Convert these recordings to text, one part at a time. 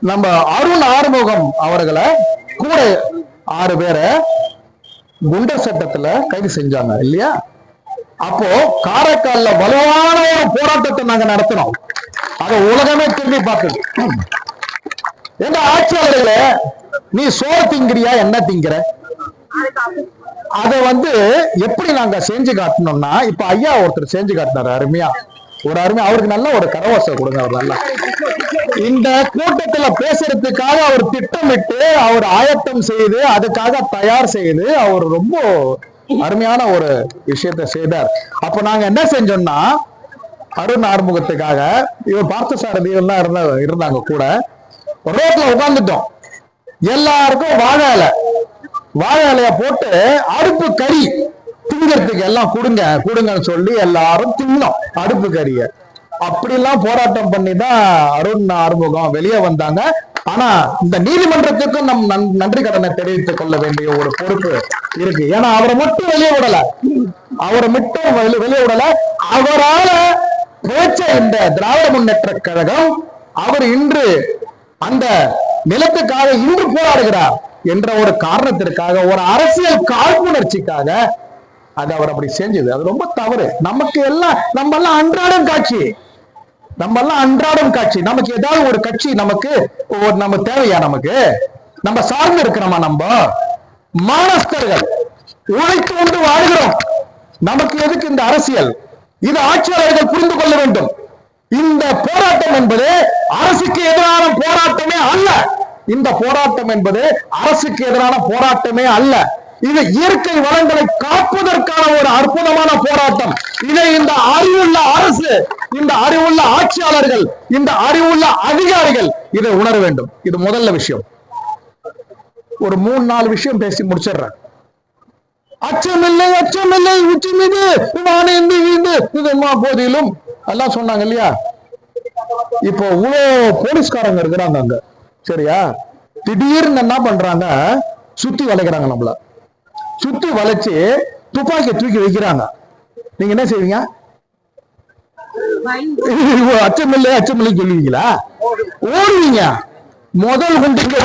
நம்ம அருண் ஆறுமுகம் அவர்களை கூட 6 பேரை குண்டர் சட்டத்துல கைது செஞ்சாங்க இல்லையா? அப்போ காரைக்கால்ல வலுவான ஒரு போராட்டத்தை நாங்க நடத்தினோம். அதை உலகமே திரும்பி பார்த்தது. எங்க ஆட்சியாளர்களே, நீ சோறு திங்கிறியா என்ன திங்கிற? அதை எப்படி நாங்க செஞ்சு காட்டணும்னா, இப்ப ஐயா ஒருத்தர் செஞ்சு காட்டினாரு அருமையா. அவருக்கு நல்ல ஒரு கரவாசம் கொடுங்க. அவர் நல்லா இந்த கூட்டத்துல பேசுறதுக்காக அவர் திட்டமிட்டு அவர் ஆயத்தம் செய்து அதுக்காக தயார் செய்து அவர் ரொம்ப அருமையான ஒரு விஷயத்தை செய்தார். அப்ப நாங்க என்ன செஞ்சோம்னா, அருண் ஆறுமுகத்துக்காக இவர் பார்த்தசாரதி எல்லாம் இருந்தாங்க கூட, ரோட்ல உட்கார்ந்துட்டோம். எல்லாருக்கும் வாழை இலைய போட்டு அடுப்பு கறி திங்கிறதுக்கு எல்லாம் கொடுங்கன்னு சொல்லி எல்லாரும் தின்னோம் அடுப்பு கறிய. அப்படிலாம் போராட்டம் பண்ணி தான் அருண் ஆறுமுகம் வெளியே வந்தாங்க. ஆனா இந்த நீதிமன்றத்துக்கும் நம் நன்றி கடனை தெரிவித்துக் கொள்ள வேண்டிய ஒரு பொறுப்பு இருக்கு. ஏன்னா அவரை மட்டும் வெளியே விடல, அவரால பேச்ச இந்த திராவிட முன்னேற்ற கழகம் அவர் இன்று அந்த நிலத்துக்காக இன்று போராடுகிறார் என்ற ஒரு காரணத்திற்காக, ஒரு அரசியல் காழ்ப்புணர்ச்சிக்காக அது அவர் அப்படி செஞ்சது. அது ரொம்ப தவறு. நம்ம எல்லாம் அன்றாடம் காட்சி. நமக்கு ஏதாவது ஒரு கட்சி நமக்கு தேவையா? நம்ம சார்ந்து இருக்கிறோமா? நம்ம மானஸ்தர்கள் உழைத்து கொண்டு வாழ்கிறோம். நமக்கு எதுக்கு இந்த அரசியல்? இது ஆட்சியாளர்கள் புரிந்து கொள்ள வேண்டும். இந்த போராட்டம் என்பது அரசுக்கு எதிரான போராட்டமே அல்ல. இந்த போராட்டம் என்பது அரசுக்கு எதிரான போராட்டமே அல்ல. இது இயற்கை வளங்களை காப்பதற்கான ஒரு அற்புதமான போராட்டம். இதை இந்த அறிவுள்ள அரசு, இந்த அறிவுள்ள ஆட்சியாளர்கள், இந்த அறிவுள்ள அதிகாரிகள் இதை உணர வேண்டும். இது முதல்ல விஷயம். ஒரு 3-4 விஷயம் பேசி முடிச்சிடுறேன். அச்சமில்லை உச்சமிது வானேந்து வீந்து போதிலும் எல்லாம் சொன்னாங்க இல்லையா? இப்போ இவ்வளோ போலீஸ்காரங்க இருக்கிறாங்க அங்க, சரியா? திடீர்னு என்ன பண்றாங்க, சுத்தி வளைக்கிறாங்க. நம்மள சுத்தி வளைச்சு துப்பாக்கி தூக்கி வைக்கிறாங்க. நீங்க என்ன செய்வீங்க? அச்சமில்லை சொல்லுவீங்களா? ஓடுவீங்க. முதல் குண்டு இங்க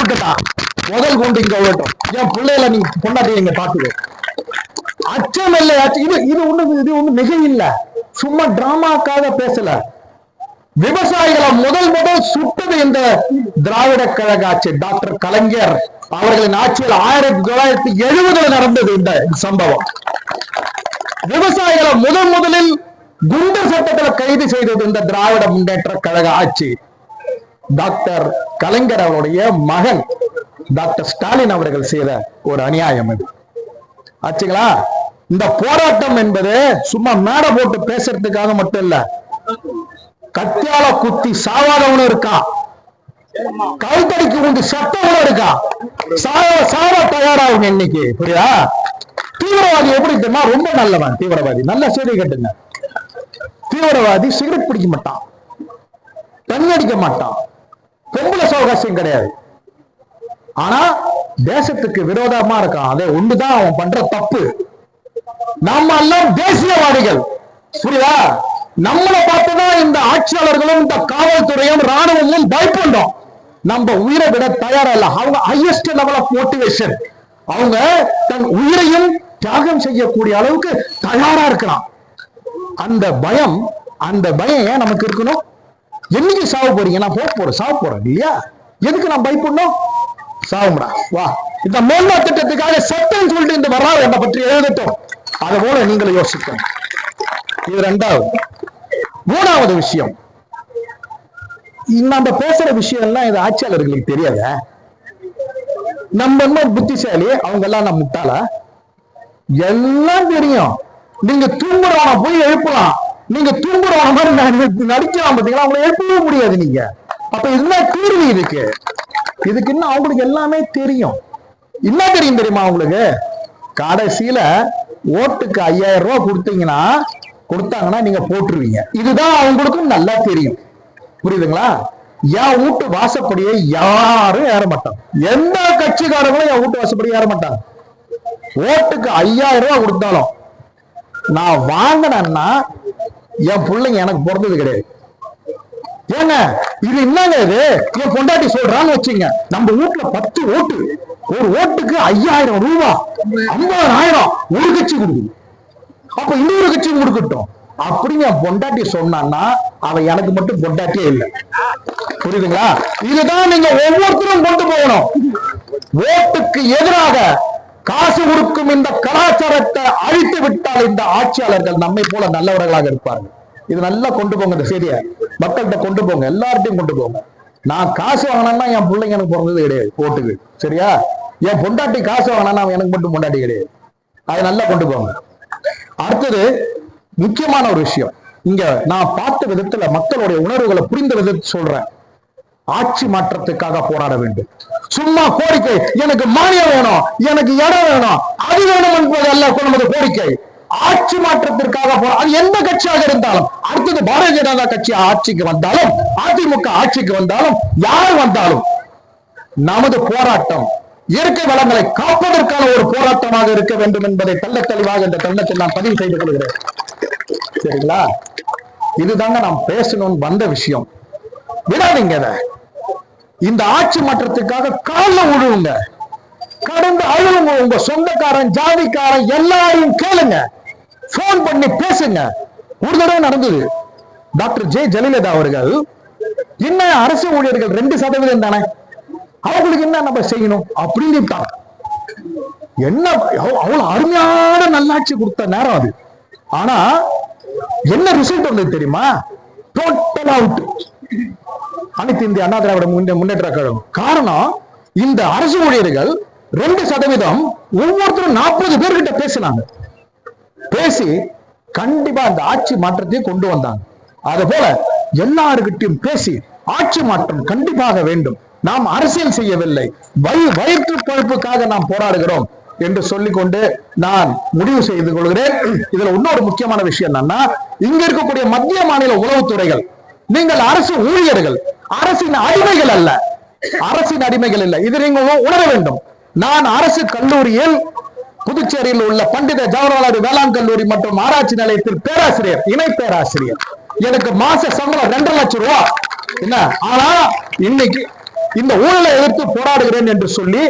ஓட்டும். என் பிள்ளைகளை நீங்க பொண்டாட்டி நீங்க பாத்துக்க. அச்சமில்லை இது ஒண்ணு மிக இல்ல. சும்மா டிராமாக்காக பேசல. விவசாயிகளை முதல் சுட்டது இந்த திராவிட கழக ஆட்சி. டாக்டர் கலைஞர் அவர்களின் ஆட்சியில் 1970 நடந்தது இந்த சம்பவம். விவசாயிகளை முதலில் குண்டர் சட்டத்தில் கைது செய்தது இந்த திராவிட முன்னேற்ற கழக ஆட்சி. டாக்டர் கலைஞர் அவருடைய மகன் டாக்டர் ஸ்டாலின் அவர்கள் செய்த ஒரு அநியாயம் இது ஆச்சுங்களா? இந்த போராட்டம் என்பது சும்மா மேடை போட்டு பேசுறதுக்காக மட்டும் இல்ல. கத்தியால குத்தி சாவாதவனும் இருக்கான், கழுத்தடிக்கு கொண்டு சட்டவனும் இருக்கான். சாவ தயாராகும் இன்னைக்கு. புரியுதா? தீவிரவாதி எப்படி தெரியுமா? ரொம்ப நல்லவன் தீவிரவாதி. நல்ல செய்தி கேட்டுங்க. தீவிரவாதி சிகரெட் பிடிக்க மாட்டான், தண்ணி அடிக்க மாட்டான், பொம்பளை சவகாசியம் கிடையாது. ஆனா தேசத்துக்கு விரோதமா இருக்கான். அதை ஒண்ணுதான் அவன் பண்ற தப்பு. நாம எல்லாம் தேசியவாதிகள். புரியுதா? நம்மளை பார்த்துதான் இந்த ஆட்சியாளர்களும் இந்த காவல்துறையும் ராணுவமும் பயப்படும். நம்ம உயிரை விட தயாரா இல்ல. அவங்க ஹையஸ்ட் லெவல் ஆஃப் மோட்டிவேஷன். அவங்க தன் உயிரையும் தியாகம் செய்யக்கூடிய அளவுக்கு தயாரா இருக்கலாம். அந்த பயம் ஏன் நமக்கு இருக்கணும்? என்னைக்கு சாவ போறீங்க? நான் சாவ போறேன் இல்லையா? எதுக்கு நான் பயப்படணும்? சாவும்டா வா. இந்த மேல்மா திட்டத்துக்காக சட்டம் சொல்லிட்டு இந்த வரலாறு என்னை பற்றி எழுதட்டும். அது போல நீங்களும் யோசிக்கணும். இது 2வது. 3வது விஷயம், நம்ம பேசுற விஷயம் எல்லாம் இது ஆட்சியாளர்களுக்கு தெரியாத. நம்ம என்ன புத்திசாலி, அவங்க எல்லாம் நம்ம முட்டாள? எல்லாம் தெரியும். நீங்க தூங்குறவன போய் எழுப்பலாம். நீங்க தூங்குறவன மாதிரி நடிக்கலாம். பாத்தீங்களா? அவங்களை எழுப்பவே முடியாது நீங்க. அப்ப இதுதான் தீர்வு. இதுக்கு இன்னும் அவங்களுக்கு எல்லாமே தெரியும். என்ன தெரியும் தெரியுமா அவங்களுக்கு? கடைசியில ஓட்டுக்கு 5000 ரூபாய் கொடுத்தாங்கன்னா நீங்க போட்டுருவீங்க. இதுதான் அவங்களுக்கும் நல்லா தெரியும். புரியுதுங்களா? என் வீட்டு வாசப்படியை யாரும் ஏற மாட்டாங்க. எந்த கட்சிக்காரங்களும் என் வீட்டு வாசப்படியை ஏற மாட்டாங்க. ஓட்டுக்கு 5000 ரூபாய் கொடுத்தாலும் நான் வாங்கினேன்னா என் பிள்ளைங்க எனக்கு பிறந்தது கிடையாது. ஏங்க இது என்னங்க இது என் பொண்டாட்டி சொல்றான்னு வச்சுங்க, நம்ம வீட்டுல 10 ஓட்டு, ஒரு ஓட்டுக்கு 5000 ரூபாய், 50,000 ஒரு கட்சி கொடுக்குது, அப்ப இன்னொரு கட்சி கொடுக்கட்டும் அப்படிங்க பொண்டாட்டி சொன்னான்னா அவ எனக்கு மட்டும் பொண்டாட்டியே இல்லை. புரியுதுங்களா? இதுதான் நீங்க ஒவ்வொருத்தரும் கொண்டு போகணும். ஓட்டுக்கு எதிராக காசு கொடுக்கும் இந்த கலாச்சாரத்தை அழித்து விட்டால் இந்த ஆட்சியாளர்கள் நம்மை போல நல்லவர்களாக இருப்பார்கள். இது நல்லா கொண்டு போங்க, இந்த செய்தியை மக்கள்கிட்ட கொண்டு போங்க, எல்லார்ட்டையும் கொண்டு போங்க. நான் காசு வாங்கினா என் பிள்ளைங்க எனக்கு பிறந்தது கிடையாது ஓட்டுக்கு, சரியா? என் பொண்டாட்டி காசு வாங்கினா எனக்கு மட்டும் பொண்டாட்டி கிடையாது. அதை நல்லா கொண்டு போங்க. அடுத்தது முக்கியமான ஒரு விஷயம், இங்க நான் பார்த்த விதத்துல மக்களுடைய உணர்வுகளை புரிந்த விதத்தை சொல்றேன். ஆட்சி மாற்றத்துக்காக போராட வேண்டும். சும்மா கோரிக்கை, எனக்கு மானியம் வேணும், எனக்கு இடம் வேணும், அது வேணும் என்பது அல்ல நமது கோரிக்கை. ஆட்சி மாற்றத்திற்காக அது எந்த கட்சியாக இருந்தாலும், அடுத்தது பாரதிய ஜனதா கட்சி ஆட்சிக்கு வந்தாலும், அதிமுக ஆட்சிக்கு வந்தாலும், யார் வந்தாலும் நமது போராட்டம் இயற்கை வளங்களை காப்பதற்கான ஒரு போராட்டமாக இருக்க வேண்டும் என்பதை தெள்ள தெளிவாக இந்த தருணத்தில் நான் பதிவு செய்து கொள்கிறேன். சரிங்களா? இதுதாங்க நாம் பேசணும்னு வந்த விஷயம். விடாதீங்க. இந்த ஆட்சி மாற்றத்துக்காக கால உழுவுங்க, கடந்து அழுவுங்க. உங்க சொந்தக்காரன், ஜாதிக்காரன் எல்லாரையும் கேளுங்க, போன் பண்ணி பேசுங்க. ஒரு தடவை நடந்தது, டாக்டர் ஜே ஜெயலலிதா அவர்கள், என்ன அரசு ஊழியர்கள் 2% தானே, அவங்களுக்கு என்ன நம்ம செய்யணும் அப்படின்னு என்ன அவ்வளவு அருமையான நல்லாட்சி கொடுத்த நேரம் அது. ஆனா என்ன ரிசல்ட் வந்தது தெரியுமா? டோட்டல் அவுட் அனைத்து இந்திய அண்ணா திராவிட முன்னேற்ற கழகம். காரணம், இந்த அரசு ஊழியர்கள் 2% ஒவ்வொருத்தரும் 40 பேர்கிட்ட பேசினாங்க. பேசி கண்டிப்பா அந்த ஆட்சி மாற்றத்தையும் கொண்டு வந்தாங்க. அது போல எல்லாருக்கிட்டையும் பேசி ஆட்சி மாற்றம் கண்டிப்பாக வேண்டும். நாம் அரசியல் செய்யவில்லை, வயிற்று பழப்புக்காக நாம் போராடுகிறோம் என்று சொல்லிக்கொண்டு நான் முடிவு செய்து கொள்கிறேன். இதுல இன்னொரு முக்கியமான விஷயம் என்னன்னா, இங்க இருக்கக்கூடிய மத்திய மாநில உளவுத்துறைகள், நீங்கள் அரசு ஊழியர்கள், அரசின் அடிமைகள் அல்ல, அரசின் அடிமைகள் இல்லை. இது நீங்க உணர வேண்டும். நான் அரசு கல்லூரியில் புதுச்சேரியில் உள்ள பண்டித ஜவஹர்லால் வேளாண் கல்லூரி மற்றும் ஆராய்ச்சி நிலையத்தில் பேராசிரியர், இணை பேராசிரியர். எனக்கு மாச சம்பளம் 2.5 லட்சம் ரூபாய். என்ன, ஆனா இன்னைக்கு இந்த ஊழலை எதிர்த்து போராடுகிறேன் என்று சொல்லி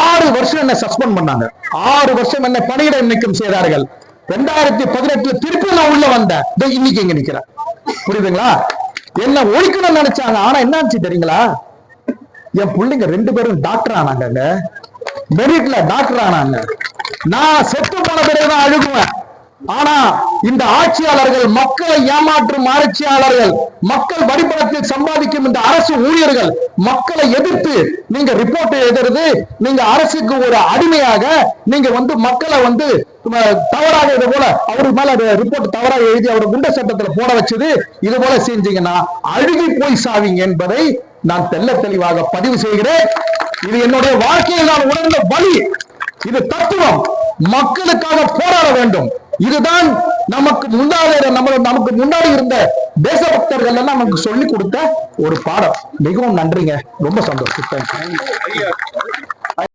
6 வருஷம் என்ன சஸ்பெண்ட் பண்ணாங்க. 6 வருஷம் என்ன பணியிட நீக்கம் செய்தார்கள். 2018 திருப்பி நான் உள்ள வந்தேன், இன்னைக்கு இங்க நிக்கிறேன். புரியுதுங்களா? என்ன ஒழிக்கணும்னு நினைச்சாங்க, ஆனா என்ன ஆச்சு தெரியுங்களா? என் பிள்ளைங்க 2 பேரும் டாக்டர் ஆனாங்க, மெரிட்ல டாக்டர் ஆனாங்க. நான் செத்து போன பிறகுதான் அழுகுவேன். ஆனா இந்த ஆட்சியாளர்கள், மக்களை ஏமாற்றும் ஆட்சியாளர்கள், மக்கள் வரிப்பணத்தில் சம்பாதிக்கும் இந்த அரசு ஊழியர்கள் மக்களை எதிர்த்து நீங்க ரிப்போர்ட் எழுதுறது, நீங்க அரசுக்கு ஒரு அடிமையாக நீங்க மக்களை தவறாக இது போல அவரு மேல ரிப்போர்ட் தவறாக எழுதி அவர் குண்ட சட்டத்துல போட வச்சது, இது போல செஞ்சீங்கன்னா அழுகி போய் சாவீங்க என்பதை நான் தெள்ள தெளிவாக பதிவு செய்கிறேன். இது என்னுடைய வாழ்க்கையில் நான் உணர்ந்த வழி, இது தத்துவம். மக்களுக்காக போராட வேண்டும். இதுதான் நமக்கு முன்னாடி இருந்த தேசபக்தர்கள் எல்லாம் நமக்கு சொல்லிக் கொடுத்த ஒரு பாடம். மிகவும் நன்றிங்க, ரொம்ப சந்தோஷம்.